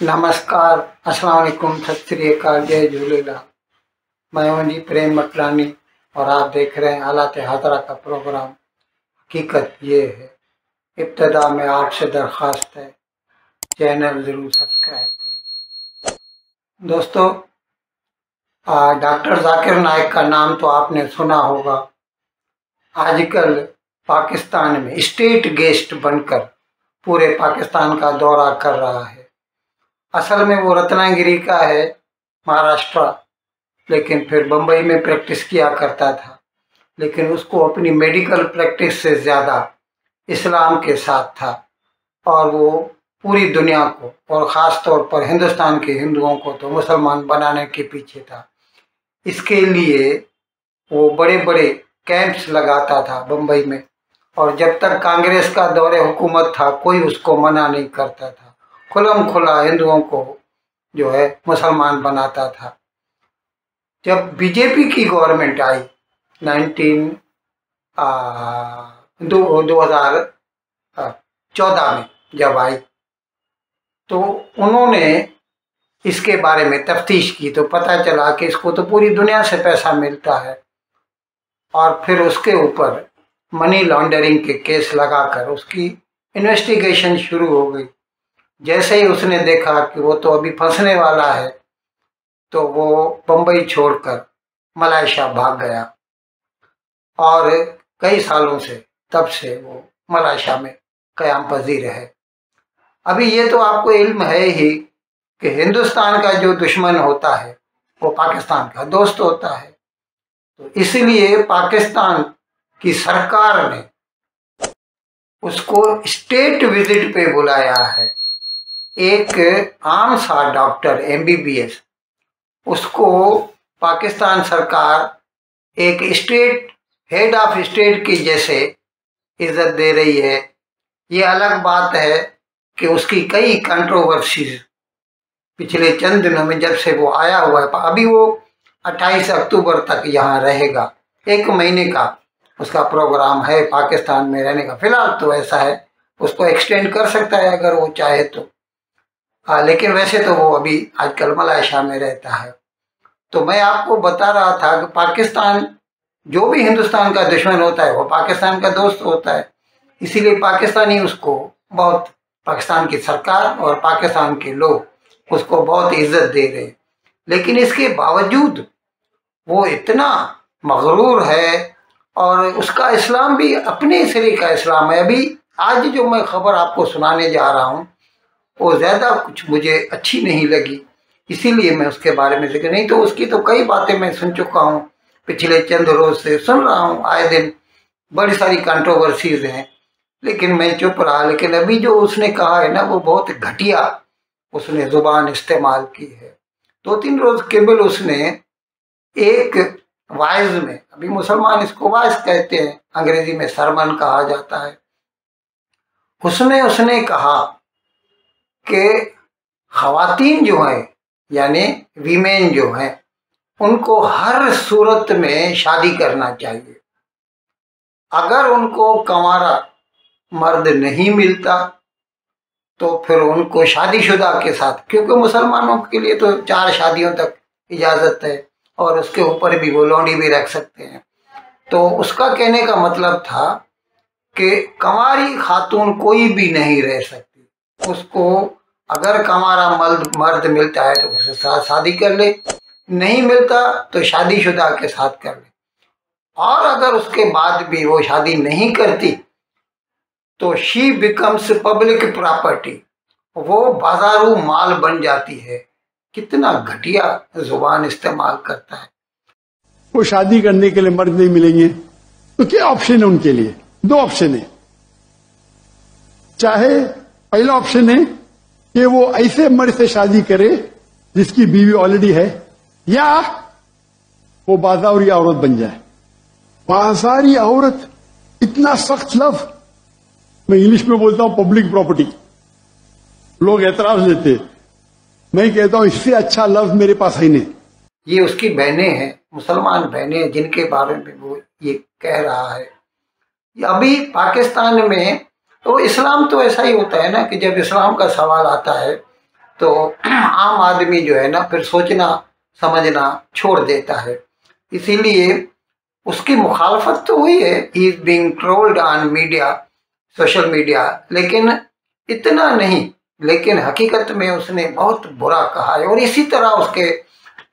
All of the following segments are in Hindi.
नमस्कार, अस्सलाम वालेकुम, सत श्री अकाल, जय झूलेलाल। मैं हूं जी प्रेम मटलानी और आप देख रहे हैं हालात हाजरा का प्रोग्राम। हकीकत ये है, इब्तदा में आपसे दरख्वास्त है, चैनल ज़रूर सब्सक्राइब करें। दोस्तों, डॉक्टर जाकिर नाइक का नाम तो आपने सुना होगा। आजकल पाकिस्तान में स्टेट गेस्ट बनकर पूरे पाकिस्तान का दौरा कर रहा है। असल में वो रत्नागिरी का है, महाराष्ट्र, लेकिन फिर बम्बई में प्रैक्टिस किया करता था। लेकिन उसको अपनी मेडिकल प्रैक्टिस से ज़्यादा इस्लाम के साथ था और वो पूरी दुनिया को और ख़ास तौर पर हिंदुस्तान के हिंदुओं को तो मुसलमान बनाने के पीछे था। इसके लिए वो बड़े बड़े कैंप्स लगाता था बम्बई में, और जब तक कांग्रेस का दौरे हुकूमत था कोई उसको मना नहीं करता था। खुल्लम खुला हिंदुओं को जो है मुसलमान बनाता था। जब बीजेपी की गवर्नमेंट आई 2014 में जब आई, तो उन्होंने इसके बारे में तफ्तीश की तो पता चला कि इसको तो पूरी दुनिया से पैसा मिलता है। और फिर उसके ऊपर मनी लॉन्ड्रिंग के केस लगाकर उसकी इन्वेस्टिगेशन शुरू हो गई। जैसे ही उसने देखा कि वो तो अभी फंसने वाला है, तो वो बम्बई छोड़कर मलेशिया भाग गया और कई सालों से तब से वो मलेशिया में क़याम पज़ीर है। अभी ये तो आपको इल्म है ही कि हिंदुस्तान का जो दुश्मन होता है वो पाकिस्तान का दोस्त होता है। तो इसलिए पाकिस्तान की सरकार ने उसको स्टेट विजिट पे बुलाया है। एक आम सा डॉक्टर MBBS, उसको पाकिस्तान सरकार एक स्टेट हेड ऑफ स्टेट की जैसे इज्जत दे रही है। ये अलग बात है कि उसकी कई कंट्रोवर्सीज पिछले चंद दिनों में जब से वो आया हुआ है, अभी वो 28 अक्टूबर तक यहाँ रहेगा। 1 महीने का उसका प्रोग्राम है पाकिस्तान में रहने का। फिलहाल तो ऐसा है, उसको एक्सटेंड कर सकता है अगर वो चाहे तो। लेकिन वैसे तो वो अभी आजकल मलेशिया में रहता है। तो मैं आपको बता रहा था कि पाकिस्तान, जो भी हिंदुस्तान का दुश्मन होता है वो पाकिस्तान का दोस्त होता है। इसीलिए पाकिस्तानी उसको बहुत, पाकिस्तान की सरकार और पाकिस्तान के लोग उसको बहुत इज्जत दे रहे हैं। लेकिन इसके बावजूद वो इतना मगरूर है और उसका इस्लाम भी अपने सिरे का इस्लाम है। अभी आज जो मैं खबर आपको सुनाने जा रहा हूँ वो ज़्यादा कुछ मुझे अच्छी नहीं लगी, इसीलिए मैं उसके बारे में जिक्र, नहीं तो उसकी तो कई बातें मैं सुन चुका हूँ, पिछले चंद रोज से सुन रहा हूँ, आए दिन बड़ी सारी कंट्रोवर्सीज हैं, लेकिन मैं चुप रहा। लेकिन अभी जो उसने कहा है ना, वो बहुत घटिया उसने जुबान इस्तेमाल की है। 2-3 रोज केवल उसने एक वाइज में, अभी मुसलमान इसको वाइज कहते हैं, अंग्रेजी में सरमन कहा जाता है, उसमें उसने कहा कि खवातीन जो हैं, यानी वीमेन जो हैं, उनको हर सूरत में शादी करना चाहिए। अगर उनको कंवारा मर्द नहीं मिलता तो फिर उनको शादीशुदा के साथ, क्योंकि मुसलमानों के लिए तो 4 शादियों तक इजाज़त है और उसके ऊपर भी वो लौंडी भी रख सकते हैं। तो उसका कहने का मतलब था कि कंवारी खातून कोई भी नहीं रह सकती। उसको अगर कंवारा मर्द मिलता है तो उसके साथ शादी कर ले, नहीं मिलता तो शादीशुदा के साथ कर ले। और अगर उसके बाद भी वो शादी नहीं करती तो शी बिकम्स पब्लिक प्रॉपर्टी, वो बाजारू माल बन जाती है। कितना घटिया जुबान इस्तेमाल करता है। वो शादी करने के लिए मर्द नहीं मिलेंगे तो क्या ऑप्शन है उनके लिए? 2 ऑप्शन है। चाहे पहला ऑप्शन है कि वो ऐसे मर्द से शादी करे जिसकी बीवी ऑलरेडी है, या वो बाजारी औरत बन जाए। बाजारी औरत, इतना सख्त लफ्ज, मैं इंग्लिश में बोलता हूं पब्लिक प्रॉपर्टी, लोग एतराज लेते, मैं कहता हूं इससे अच्छा लफ्ज मेरे पास है नहीं। ये उसकी बहनें हैं, मुसलमान बहनें हैं, जिनके बारे में वो ये कह रहा है। अभी पाकिस्तान में तो इस्लाम तो ऐसा ही होता है ना कि जब इस्लाम का सवाल आता है तो आम आदमी जो है ना फिर सोचना समझना छोड़ देता है। इसीलिए उसकी मुखालफत तो हुई है, he is being trolled on media, social media, लेकिन इतना नहीं। लेकिन हकीकत में उसने बहुत बुरा कहा है। और इसी तरह उसके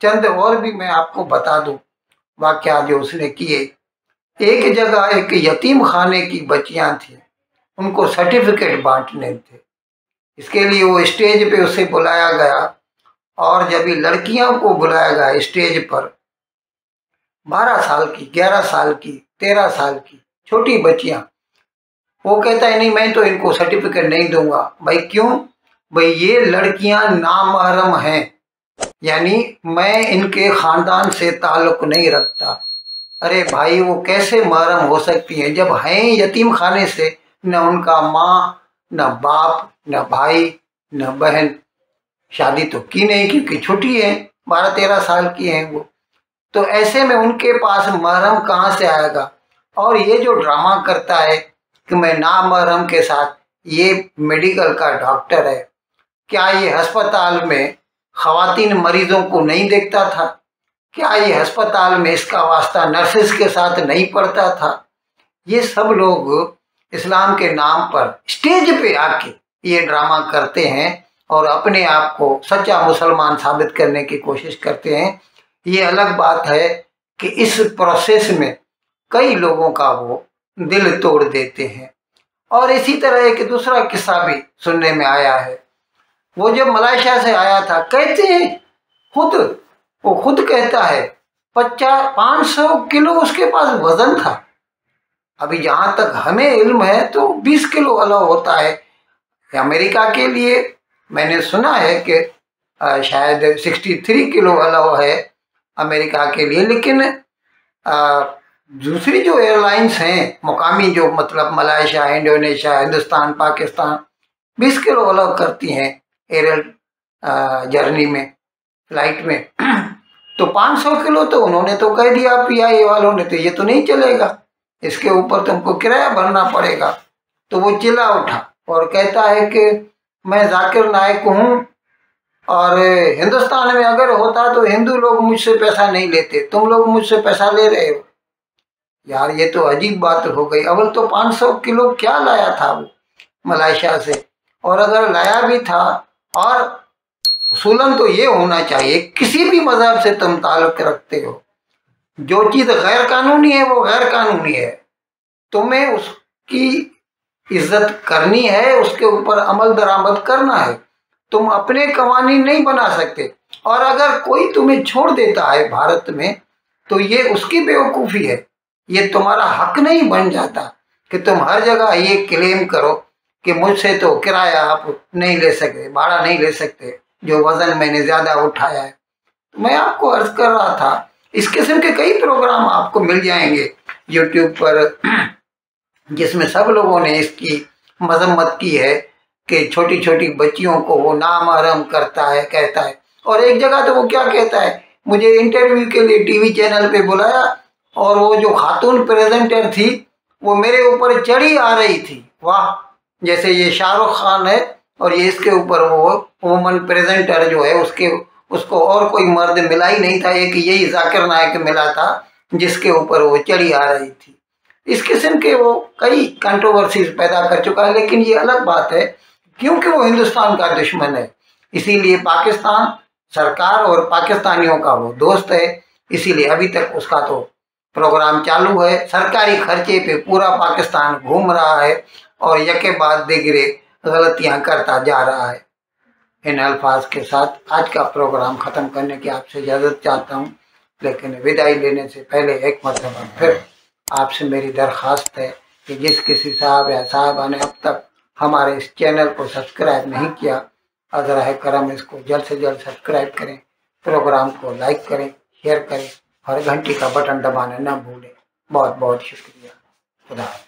चंद और भी मैं आपको बता दूं वाकया जो उसने किए। एक जगह एक यतीम खाने की बच्चियां थी, उनको सर्टिफिकेट बांटने थे। इसके लिए वो स्टेज पे उसे बुलाया गया, और जब ये लड़कियों को बुलाया गया स्टेज पर, 12 साल की, 11 साल की, 13 साल की छोटी बच्चियां, वो कहता है नहीं मैं तो इनको सर्टिफिकेट नहीं दूंगा। भाई क्यों? भाई ये लड़कियां नामहरम हैं, यानी मैं इनके खानदान से ताल्लुक नहीं रखता। अरे भाई वो कैसे महरम हो सकती हैं जब हैं यतीम खाने से, न उनका माँ न बाप न भाई न बहन, शादी तो की नहीं क्योंकि छोटी है, 12-13 साल की हैं वो। तो ऐसे में उनके पास महरम कहाँ से आएगा? और ये जो ड्रामा करता है कि मैं नामहरम के साथ, ये मेडिकल का डॉक्टर है, क्या ये अस्पताल में खवातीन मरीजों को नहीं देखता था? क्या ये अस्पताल में इसका वास्ता नर्सेस के साथ नहीं पड़ता था? ये सब लोग इस्लाम के नाम पर स्टेज पे आके ये ड्रामा करते हैं और अपने आप को सच्चा मुसलमान साबित करने की कोशिश करते हैं। ये अलग बात है कि इस प्रोसेस में कई लोगों का वो दिल तोड़ देते हैं। और इसी तरह एक दूसरा किस्सा भी सुनने में आया है। वो जब मलेशिया से आया था, कहते हैं वो खुद कहता है 500 किलो उसके पास वजन था। अभी जहां तक हमें इल्म है तो 20 किलो अलाउ होता है। अमेरिका के लिए मैंने सुना है कि शायद 63 किलो अलाउ है अमेरिका के लिए। लेकिन दूसरी जो एयरलाइंस हैं मुकामी, जो मतलब Malaysia, Indonesia, Hindustan, Pakistan, 20 kilo allow करती हैं एयर जर्नी में, फ्लाइट में। तो 500 किलो तो उन्होंने तो कह दिया पीआईए वालों ने, तो ये तो नहीं चलेगा, इसके ऊपर तुमको किराया भरना पड़ेगा। तो वो चिल्ला उठा और कहता है कि मैं जाकिर नाइक हूँ, और हिंदुस्तान में अगर होता तो हिंदू लोग मुझसे पैसा नहीं लेते, तुम लोग मुझसे पैसा ले रहे हो। यार ये तो अजीब बात हो गई। अव्वल तो 500 किलो क्या लाया था वो मलेशिया से, और अगर लाया भी था, और उसूलन तो ये होना चाहिए किसी भी मजहब से तुम ताल्लुक रखते हो, जो चीज़ गैर कानूनी है वो गैर कानूनी है, तुम्हें उसकी इज्जत करनी है, उसके ऊपर अमल दरामद करना है। तुम अपने कवानीन नहीं बना सकते। और अगर कोई तुम्हें छोड़ देता है भारत में तो ये उसकी बेवकूफ़ी है, ये तुम्हारा हक नहीं बन जाता कि तुम हर जगह ये क्लेम करो कि मुझसे तो किराया आप नहीं ले सकते, भाड़ा नहीं ले सकते, जो वजन मैंने ज़्यादा उठाया है। मैं आपको अर्ज कर रहा था, इस किस्म के कई प्रोग्राम आपको मिल जाएंगे यूट्यूब पर जिसमें सब लोगों ने इसकी मजम्मत की है कि छोटी छोटी बच्चियों को वो नामहरम करता है, कहता है। और एक जगह तो वो क्या कहता है, मुझे इंटरव्यू के लिए टीवी चैनल पे बुलाया और वो जो खातून प्रेजेंटर थी वो मेरे ऊपर चढ़ी आ रही थी। वाह, जैसे ये शाहरुख खान है और ये इसके ऊपर वो वुमन प्रेजेंटर जो है उसको और कोई मर्द मिला ही नहीं था, एक यही जाकिर नाइक मिला था जिसके ऊपर वो चढ़ी आ रही थी। इस किस्म के वो कई कंट्रोवर्सीज पैदा कर चुका है। लेकिन ये अलग बात है क्योंकि वो हिंदुस्तान का दुश्मन है, इसीलिए पाकिस्तान सरकार और पाकिस्तानियों का वो दोस्त है, इसीलिए अभी तक उसका तो प्रोग्राम चालू है। सरकारी खर्चे पे पूरा पाकिस्तान घूम रहा है और यके बाद दिगरे गलतियां करता जा रहा है। इन अल्फाज के साथ आज का प्रोग्राम ख़त्म करने की आपसे इजाज़त चाहता हूँ, लेकिन विदाई लेने से पहले एक मरतबा फिर आपसे मेरी दरख्वास्त है कि जिस किसी साहब या साहबा ने अब तक हमारे इस चैनल को सब्सक्राइब नहीं किया, अज़रा करम इसको जल्द से जल्द सब्सक्राइब करें, प्रोग्राम को लाइक करें, शेयर करें और घंटी का बटन दबाना ना भूलें। बहुत बहुत शुक्रिया। खुदा हाफ़िज़।